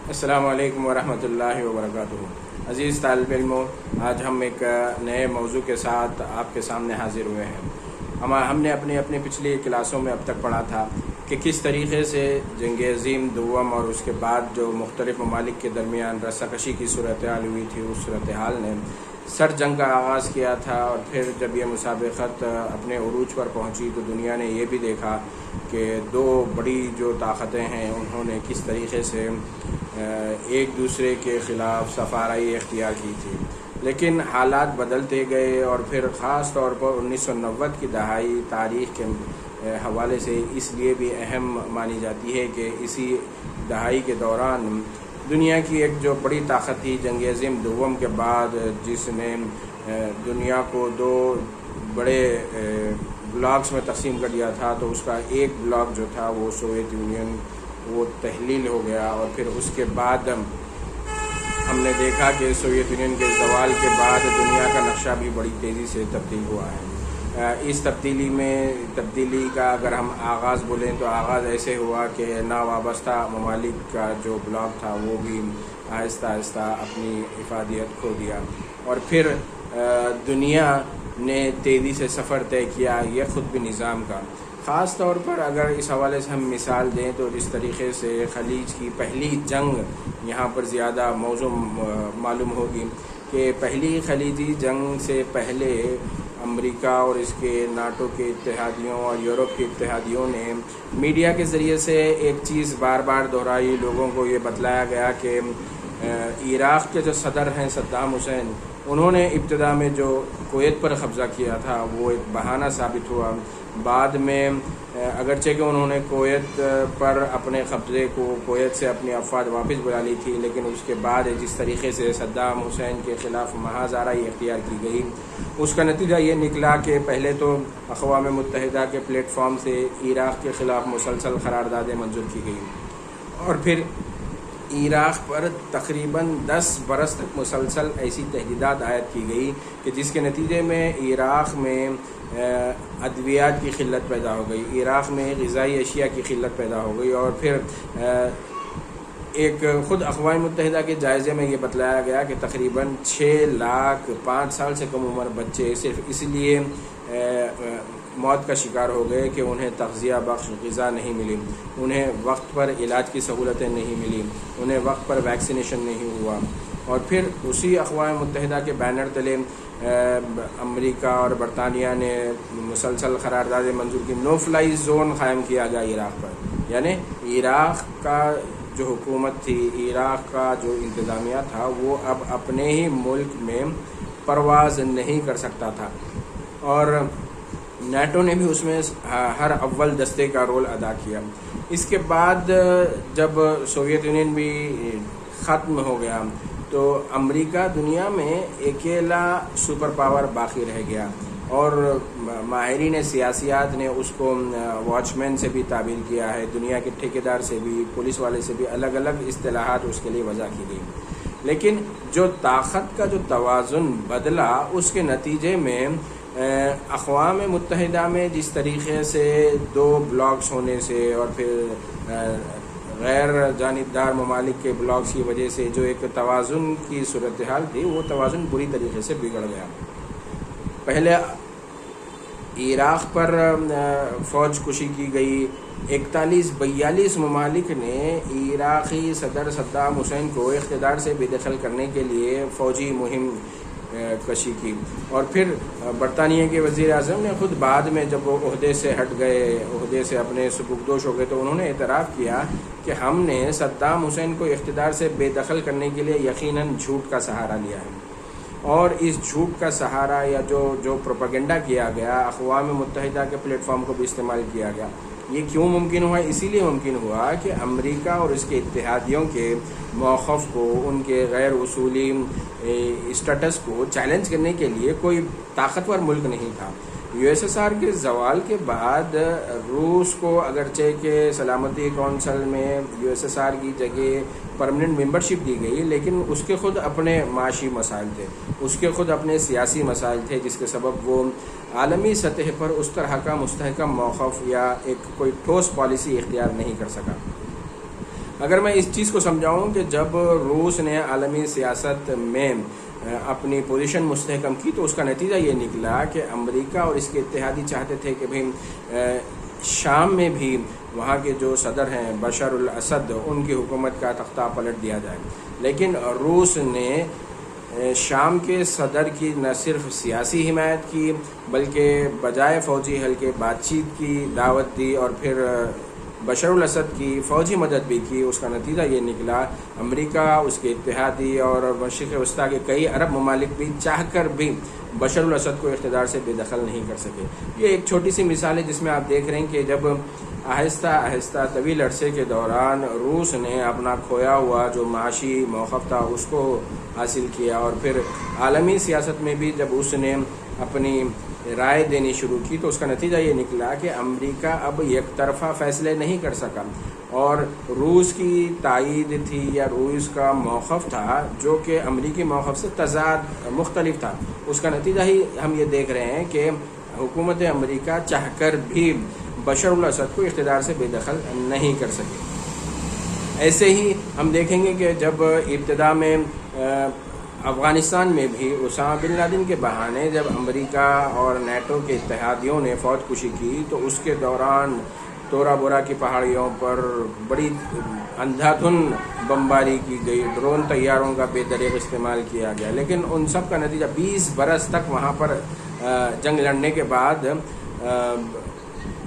السلام علیکم ورحمۃ اللہ وبرکاتہ۔ عزیز طالب علموں، آج ہم ایک نئے موضوع کے ساتھ آپ کے سامنے حاضر ہوئے ہیں۔ ہم نے اپنی پچھلی کلاسوں میں اب تک پڑھا تھا کہ کس طریقے سے جنگ عظیم دوم اور اس کے بعد جو مختلف ممالک کے درمیان رسہ کشی کی صورتحال ہوئی تھی، اس صورتحال نے سر جنگ کا آغاز کیا تھا، اور پھر جب یہ مسابقت اپنے عروج پر پہنچی تو دنیا نے یہ بھی دیکھا کہ دو بڑی جو طاقتیں ہیں انہوں نے کس طریقے سے ایک دوسرے کے خلاف سفارائی اختیار کی تھی۔ لیکن حالات بدلتے گئے، اور پھر خاص طور پر 1990 کی دہائی تاریخ کے حوالے سے اس لیے بھی اہم مانی جاتی ہے کہ اسی دہائی کے دوران دنیا کی ایک جو بڑی طاقت تھی جنگ عظیم دوم کے بعد، جس نے دنیا کو دو بڑے بلاکس میں تقسیم کر دیا تھا، تو اس کا ایک بلاک جو تھا وہ سوویت یونین وہ تحلیل ہو گیا، اور پھر اس کے بعد ہم نے دیکھا کہ سوویت یونین کے زوال کے بعد دنیا کا نقشہ بھی بڑی تیزی سے تبدیل ہوا ہے۔ اس تبدیلی کا اگر ہم آغاز بولیں تو آغاز ایسے ہوا کہ ناوابستہ ممالک کا جو بلاک تھا وہ بھی آہستہ آہستہ اپنی افادیت کھو دیا، اور پھر دنیا نے تیزی سے سفر طے کیا یہ خود بھی نظام کا۔ خاص طور پر اگر اس حوالے سے ہم مثال دیں تو جس طریقے سے خلیج کی پہلی جنگ یہاں پر زیادہ موضوع معلوم ہوگی کہ پہلی خلیجی جنگ سے پہلے امریکہ اور اس کے ناٹو کے اتحادیوں اور یورپ کے اتحادیوں نے میڈیا کے ذریعے سے ایک چیز بار بار دہرائی، لوگوں کو یہ بتلایا گیا کہ عراق کے جو صدر ہیں صدام حسین، انہوں نے ابتدا میں جو کویت پر قبضہ کیا تھا وہ ایک بہانہ ثابت ہوا۔ بعد میں اگرچہ کہ انہوں نے کویت پر اپنے قبضے کو، کویت سے اپنی افواج واپس بلا لی تھی، لیکن اس کے بعد جس طریقے سے صدام حسین کے خلاف محاذ آرائی اختیار کی گئی، اس کا نتیجہ یہ نکلا کہ پہلے تو اقوام متحدہ کے پلیٹ فارم سے عراق کے خلاف مسلسل قراردادیں منظور کی گئی، اور پھر عراق پر تقریباً 10 برس تک مسلسل ایسی تحدیدات عائد کی گئی کہ جس کے نتیجے میں عراق میں ادویات کی قلت پیدا ہو گئی، عراق میں غذائی اشیاء کی قلت پیدا ہو گئی، اور پھر ایک خود اقوام متحدہ کے جائزے میں یہ بتلایا گیا کہ تقریباً 6 لاکھ 5 سال سے کم عمر بچے صرف اس لیے موت کا شکار ہو گئے کہ انہیں تغذیہ بخش غذا نہیں ملی، انہیں وقت پر علاج کی سہولتیں نہیں ملی، انہیں وقت پر ویکسینیشن نہیں ہوا۔ اور پھر اسی اقوام متحدہ کے بینر تلے امریکہ اور برطانیہ نے مسلسل قراردادیں منظور کی، نو فلائی زون قائم کیا گیا عراق پر، یعنی عراق کا جو حکومت تھی، عراق کا جو انتظامیہ تھا، وہ اب اپنے ہی ملک میں پرواز نہیں کر سکتا تھا، اور نیٹو نے بھی اس میں ہر اول دستے کا رول ادا کیا۔ اس کے بعد جب سوویت یونین بھی ختم ہو گیا تو امریکہ دنیا میں اکیلا سپر پاور باقی رہ گیا، اور ماہرین سیاسیات نے اس کو واچ مین سے بھی تعبیر کیا ہے، دنیا کے ٹھیکیدار سے بھی، پولیس والے سے بھی الگ الگ اصطلاحات اس کے لیے وضع کی گئی۔ لیکن جو طاقت کا جو توازن بدلا، اس کے نتیجے میں اقوام متحدہ میں جس طریقے سے دو بلاکس ہونے سے اور پھر غیر جانبدار ممالک کے بلاکس کی وجہ سے جو ایک توازن کی صورتحال تھی، وہ توازن بری طریقے سے بگڑ گیا۔ پہلے عراق پر فوج کشی کی گئی، 41-42 ممالک نے عراقی صدر صدام حسین کو اقتدار سے بے دخل کرنے کے لیے فوجی مہم کشی کی، اور پھر برطانیہ کے وزیر اعظم نے خود بعد میں جب وہ عہدے سے ہٹ گئے، عہدے سے اپنے سبکدوش ہو گئے، تو انہوں نے اعتراف کیا کہ ہم نے صدام حسین کو اقتدار سے بے دخل کرنے کے لیے یقیناً جھوٹ کا سہارا لیا ہے، اور اس جھوٹ کا سہارا یا جو پروپیگنڈا کیا گیا اقوام متحدہ کے پلیٹ فارم کو بھی استعمال کیا گیا۔ یہ کیوں ممکن ہوا؟ اسی لیے ممکن ہوا کہ امریکہ اور اس کے اتحادیوں کے موقف کو، ان کے غیر اصولی اسٹیٹس کو چیلنج کرنے کے لیے کوئی طاقتور ملک نہیں تھا۔ یو ایس ایس آر کے زوال کے بعد روس کو اگرچہ کہ سلامتی کونسل میں یو ایس ایس آر کی جگہ پرماننٹ ممبرشپ دی گئی، لیکن اس کے خود اپنے معاشی مسائل تھے، اس کے خود اپنے سیاسی مسائل تھے، جس کے سبب وہ عالمی سطح پر اس طرح کا مستحکم موقف یا ایک کوئی ٹھوس پالیسی اختیار نہیں کر سکا۔ اگر میں اس چیز کو سمجھاؤں کہ جب روس نے عالمی سیاست میں اپنی پوزیشن مستحکم کی تو اس کا نتیجہ یہ نکلا کہ امریکہ اور اس کے اتحادی چاہتے تھے کہ بھئی شام میں بھی وہاں کے جو صدر ہیں بشار الاسد ان کی حکومت کا تختہ پلٹ دیا جائے، لیکن روس نے شام کے صدر کی نہ صرف سیاسی حمایت کی بلکہ بجائے فوجی حل کے بات چیت کی دعوت دی اور پھر بشار الاسد کی فوجی مدد بھی کی۔ اس کا نتیجہ یہ نکلا امریکہ، اس کے اتحادی اور مشرق وسطیٰ کے کئی عرب ممالک بھی چاہ کر بھی بشار الاسد کو اقتدار سے بے دخل نہیں کر سکے۔ یہ ایک چھوٹی سی مثال ہے جس میں آپ دیکھ رہے ہیں کہ جب آہستہ آہستہ طویل عرصے کے دوران روس نے اپنا کھویا ہوا جو معاشی موقف تھا اس کو حاصل کیا، اور پھر عالمی سیاست میں بھی جب اس نے اپنی رائے دینی شروع کی تو اس کا نتیجہ یہ نکلا کہ امریکہ اب یک طرفہ فیصلے نہیں کر سکا، اور روس کی تائید تھی یا روس کا موقف تھا جو کہ امریکی موقف سے تضاد مختلف تھا۔ اس کا نتیجہ ہی ہم یہ دیکھ رہے ہیں کہ حکومت امریکہ چاہ کر بھی بشار الاسد کو اقتدار سے بے دخل نہیں کر سکے۔ ایسے ہی ہم دیکھیں گے کہ جب ابتدا میں افغانستان میں بھی اسامہ بن لادن کے بہانے جب امریکہ اور نیٹو کے اتحادیوں نے فوج کشی کی تو اس کے دوران تورا بورا کی پہاڑیوں پر بڑی اندھا دھن بمباری کی گئی، ڈرون طیاروں کا بے دریغ استعمال کیا گیا، لیکن ان سب کا نتیجہ 20 برس تک وہاں پر جنگ لڑنے کے بعد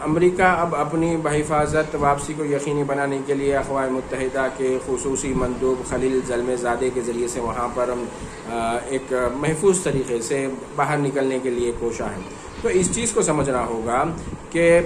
امریکہ اب اپنی بحفاظت واپسی کو یقینی بنانے کے لیے اقوام متحدہ کے خصوصی مندوب خلیل زلمے زادے کے ذریعے سے وہاں پر ایک محفوظ طریقے سے باہر نکلنے کے لیے کوشاں ہے۔ تو اس چیز کو سمجھنا ہوگا کہ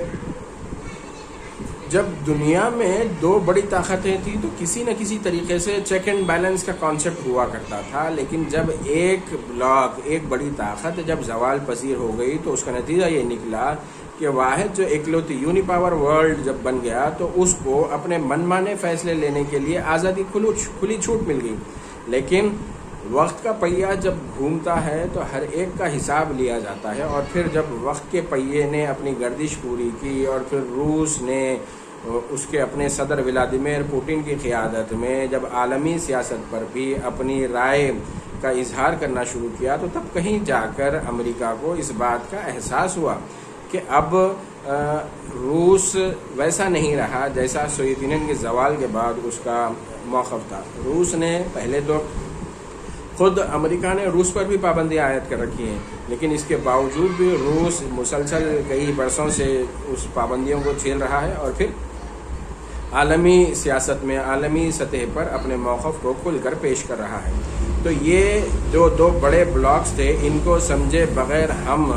جب دنیا میں دو بڑی طاقتیں تھیں تو کسی نہ کسی طریقے سے چیک اینڈ بیلنس کا کانسیپٹ ہوا کرتا تھا، لیکن جب ایک بلاک، ایک بڑی طاقت جب زوال پذیر ہو گئی تو اس کا نتیجہ یہ نکلا کہ واحد جو اکلوتی یونی پاور ورلڈ جب بن گیا تو اس کو اپنے من مانے فیصلے لینے کے لیے آزادی کھلی چھوٹ مل گئی، لیکن وقت کا پہیہ جب گھومتا ہے تو ہر ایک کا حساب لیا جاتا ہے، اور پھر جب وقت کے پہیے نے اپنی گردش پوری کی اور پھر روس نے اس کے اپنے صدر ولادیمیر پوٹن کی قیادت میں جب عالمی سیاست پر بھی اپنی رائے کا اظہار کرنا شروع کیا تو تب کہیں جا کر امریکہ کو اس بات کا احساس ہوا کہ اب روس ویسا نہیں رہا جیسا سوویت یونین کے زوال کے بعد اس کا موقف تھا۔ روس نے پہلے تو خود امریکہ نے روس پر بھی پابندیاں عائد کر رکھی ہیں، لیکن اس کے باوجود بھی روس مسلسل کئی برسوں سے اس پابندیوں کو جھیل رہا ہے اور پھر عالمی سیاست میں عالمی سطح پر اپنے موقف کو کھل کر پیش کر رہا ہے۔ تو یہ جو دو بڑے بلاکس تھے ان کو سمجھے بغیر ہم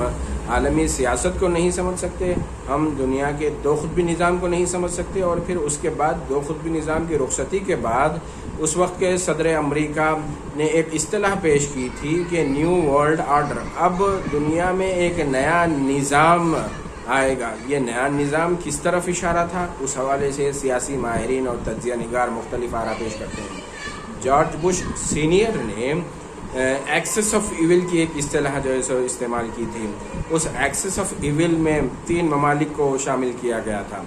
عالمی سیاست کو نہیں سمجھ سکتے، ہم دنیا کے دو قطبی نظام کو نہیں سمجھ سکتے، اور پھر اس کے بعد دو قطبی نظام کی رخصتی کے بعد اس وقت کے صدر امریکہ نے ایک اصطلاح پیش کی تھی کہ نیو ورلڈ آرڈر، اب دنیا میں ایک نیا نظام آئے گا۔ یہ نیا نظام کس طرف اشارہ تھا؟ اس حوالے سے سیاسی ماہرین اور تجزیہ نگار مختلف آراء پیش کرتے ہیں۔ جارج بش سینئر نے ایکسس آف ایول کی ایک اصطلاح جو ہے سو استعمال کی تھی۔ اس ایکسس آف ایول میں 3 ممالک کو شامل کیا گیا تھا۔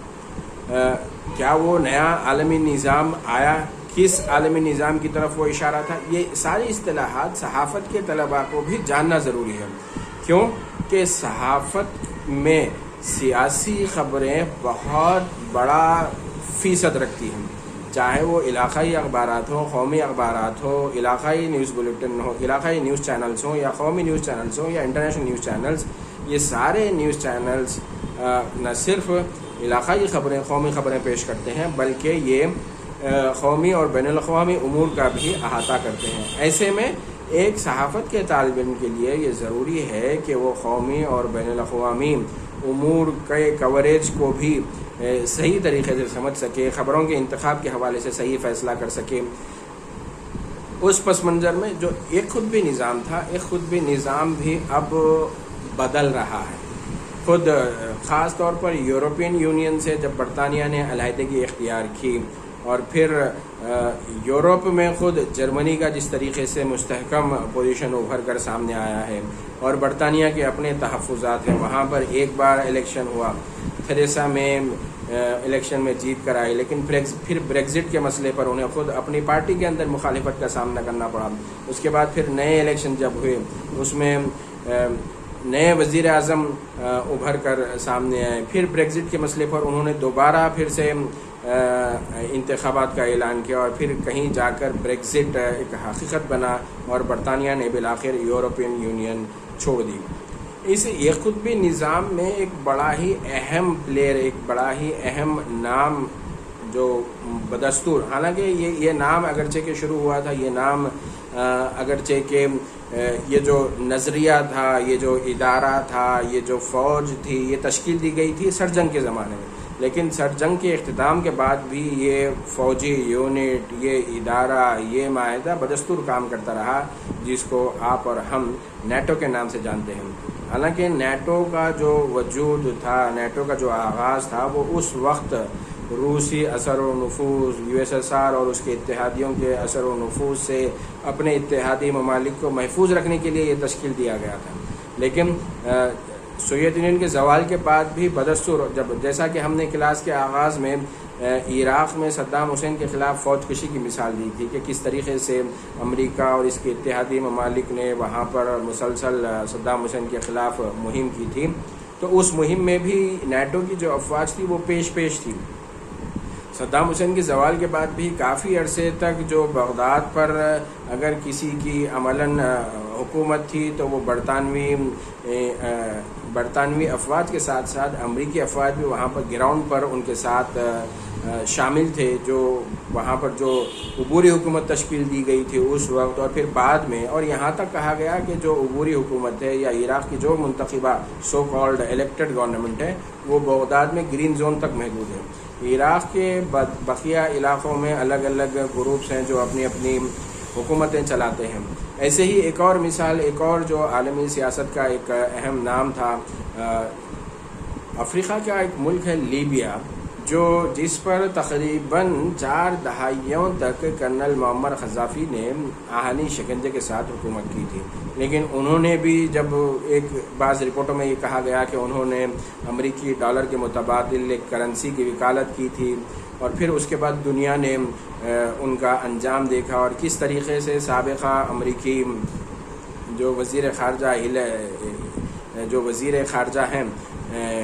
کیا وہ نیا عالمی نظام آیا؟ کس عالمی نظام کی طرف وہ اشارہ تھا؟ یہ ساری اصطلاحات صحافت کے طلباء کو بھی جاننا ضروری ہے، کیوں کہ صحافت میں سیاسی خبریں بہت بڑا فیصد رکھتی ہیں، چاہے وہ علاقائی اخبارات ہوں، قومی اخبارات ہوں، علاقائی نیوز بلیٹن ہو، علاقائی نیوز چینلز ہوں یا قومی نیوز چینلز ہوں یا انٹرنیشنل نیوز چینلز۔ یہ سارے نیوز چینلز نہ صرف علاقائی خبریں، قومی خبریں پیش کرتے ہیں بلکہ یہ قومی اور بین الاقوامی امور کا بھی احاطہ کرتے ہیں۔ ایسے میں ایک صحافت کے طالب علم کے لیے یہ ضروری ہے کہ وہ قومی اور بین الاقوامی امور کے کوریج کو بھی صحیح طریقے سے سمجھ سکے، خبروں کے انتخاب کے حوالے سے صحیح فیصلہ کر سکے۔ اس پس منظر میں جو ایک قطبی نظام تھا، ایک قطبی نظام بھی اب بدل رہا ہے۔ خود خاص طور پر یورپین یونین سے جب برطانیہ نے علیحدگی اختیار کی اور پھر یورپ میں خود جرمنی کا جس طریقے سے مستحکم پوزیشن ابھر کر سامنے آیا ہے اور برطانیہ کے اپنے تحفظات ہیں، وہاں پر ایک بار الیکشن ہوا، تھریسا مے الیکشن میں جیت کر آئی، لیکن پھر بریگزٹ کے مسئلے پر انہیں خود اپنی پارٹی کے اندر مخالفت کا سامنا کرنا پڑا۔ اس کے بعد پھر نئے الیکشن جب ہوئے اس میں نئے وزیر اعظم ابھر کر سامنے آئے، پھر بریگزٹ کے مسئلے پر انہوں نے دوبارہ پھر سے انتخابات کا اعلان کیا، اور پھر کہیں جا کر بریگزٹ ایک حقیقت بنا اور برطانیہ نے بالآخر یورپین یونین چھوڑ دی۔ اس یہ قطبی نظام میں ایک بڑا ہی اہم پلیئر، ایک بڑا ہی اہم نام جو بدستور، حالانکہ یہ نام اگرچہ کہ شروع ہوا تھا، یہ نام اگرچہ کہ یہ جو نظریہ تھا، یہ جو ادارہ تھا، یہ جو فوج تھی، یہ تشکیل دی گئی تھی سر جنگ کے زمانے میں، لیکن سر جنگ کے اختتام کے بعد بھی یہ فوجی یونٹ، یہ ادارہ، یہ معاہدہ بدستور کام کرتا رہا، جس کو آپ اور ہم نیٹو کے نام سے جانتے ہیں۔ حالانکہ نیٹو کا جو وجود تھا، نیٹو کا جو آغاز تھا، وہ اس وقت روسی اثر و نفوذ، USSR اور اس کے اتحادیوں کے اثر و نفوذ سے اپنے اتحادی ممالک کو محفوظ رکھنے کے لیے یہ تشکیل دیا گیا تھا، لیکن سوویت یونین کے زوال کے بعد بھی بدستور، جیسا کہ ہم نے کلاس کے آغاز میں عراق میں صدام حسین کے خلاف فوج کشی کی مثال دی تھی کہ کس طریقے سے امریکہ اور اس کے اتحادی ممالک نے وہاں پر مسلسل صدام حسین کے خلاف مہم کی تھی، تو اس مہم میں بھی نیٹو کی جو افواج تھی وہ پیش تھی۔ صدام حسین کے زوال کے بعد بھی کافی عرصے تک جو بغداد پر اگر کسی کی عملاً حکومت تھی تو وہ برطانوی افواج کے ساتھ ساتھ امریکی افواج بھی وہاں پر گراؤنڈ پر ان کے ساتھ شامل تھے، جو وہاں پر جو عبوری حکومت تشکیل دی گئی تھی اس وقت اور پھر بعد میں، اور یہاں تک کہا گیا کہ جو عبوری حکومت ہے یا عراق کی جو منتخبہ سو کالڈ الیکٹڈ گورنمنٹ ہے وہ بغداد میں گرین زون تک محدود ہے۔ عراق کے بقیہ علاقوں میں الگ الگ گروپس ہیں جو اپنی اپنی حکومتیں چلاتے ہیں۔ ایسے ہی ایک اور مثال، ایک اور جو عالمی سیاست کا ایک اہم نام تھا، افریقہ کا ایک ملک ہے لیبیا، جس پر تقریباً 4 دہائیوں تک کرنل معمر قذافی نے آہنی شکنجے کے ساتھ حکومت کی تھی، لیکن انہوں نے بھی جب بعض رپورٹوں میں یہ کہا گیا کہ انہوں نے امریکی ڈالر کے متبادل ایک کرنسی کی وکالت کی تھی، اور پھر اس کے بعد دنیا نے ان کا انجام دیکھا اور کس طریقے سے سابقہ امریکی جو وزیر خارجہ ہیں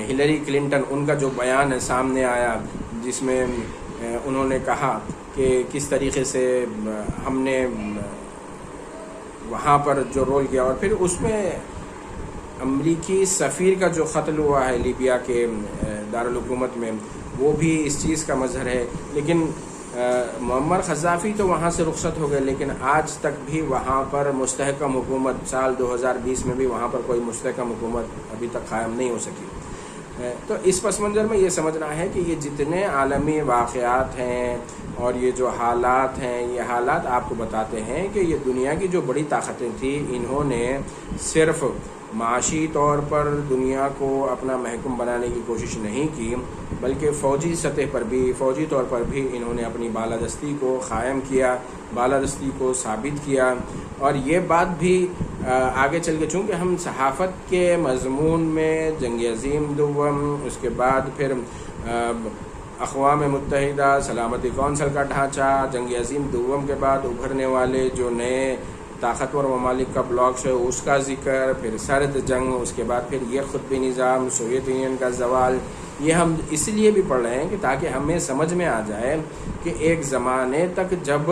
ہلری کلنٹن، ان کا جو بیان سامنے آیا جس میں انہوں نے کہا کہ کس طریقے سے ہم نے وہاں پر جو رول کیا، اور پھر اس میں امریکی سفیر کا جو قتل ہوا ہے لیبیا کے دارالحکومت میں، وہ بھی اس چیز کا مظہر ہے۔ لیکن معمر قذافی تو وہاں سے رخصت ہو گئے، لیکن آج تک بھی وہاں پر مستحکم حکومت، سال 2020 میں بھی وہاں پر کوئی مستحکم حکومت ابھی تک قائم نہیں ہو سکی۔ تو اس پس منظر میں یہ سمجھنا ہے کہ یہ جتنے عالمی واقعات ہیں اور یہ جو حالات ہیں، یہ حالات آپ کو بتاتے ہیں کہ یہ دنیا کی جو بڑی طاقتیں تھیں، انہوں نے صرف معاشی طور پر دنیا کو اپنا محکوم بنانے کی کوشش نہیں کی، بلکہ فوجی سطح پر بھی، فوجی طور پر بھی انہوں نے اپنی بالادستی کو قائم کیا، بالادستی کو ثابت کیا۔ اور یہ بات بھی آگے چل کے، چونکہ ہم صحافت کے مضمون میں جنگ عظیم دوم، اس کے بعد پھر اقوام متحدہ سلامتی کونسل کا ڈھانچہ، جنگ عظیم دوم کے بعد ابھرنے والے جو نئے طاقتور ممالک کا بلاک ہے اس کا ذکر، پھر سرد جنگ، اس کے بعد پھر یہ قطبی نظام، سوویت یونین کا زوال، یہ ہم اس لیے بھی پڑھ رہے ہیں کہ تاکہ ہمیں سمجھ میں آ جائے کہ ایک زمانے تک جب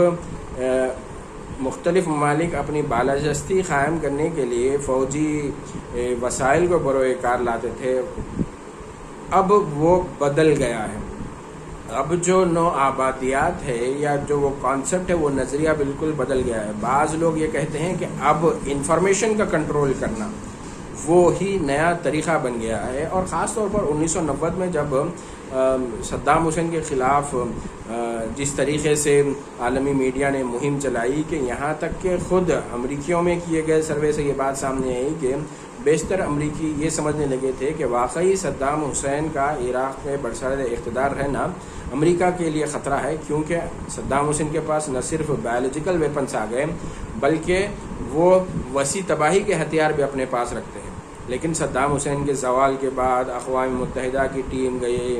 مختلف ممالک اپنی بالادستی قائم کرنے کے لیے فوجی وسائل کو بروئے کار لاتے تھے، اب وہ بدل گیا ہے۔ اب جو نو آبادیات ہے یا جو وہ کانسیپٹ ہے، وہ نظریہ بالکل بدل گیا ہے۔ بعض لوگ یہ کہتے ہیں کہ اب انفارمیشن کا کنٹرول کرنا وہ ہی نیا طریقہ بن گیا ہے، اور خاص طور پر 1990 میں جب صدام حسین کے خلاف جس طریقے سے عالمی میڈیا نے مہم چلائی کہ یہاں تک کہ خود امریکیوں میں کیے گئے سروے سے یہ بات سامنے آئی کہ بیشتر امریکی یہ سمجھنے لگے تھے کہ واقعی صدام حسین کا عراق میں برسر اقتدار رہنا امریکہ کے لیے خطرہ ہے، کیونکہ صدام حسین کے پاس نہ صرف بایولوجیکل ویپنس آ گئے بلکہ وہ وسیع تباہی کے ہتھیار بھی اپنے پاس رکھتے ہیں۔ لیکن صدام حسین کے زوال کے بعد اقوام متحدہ کی ٹیم گئی،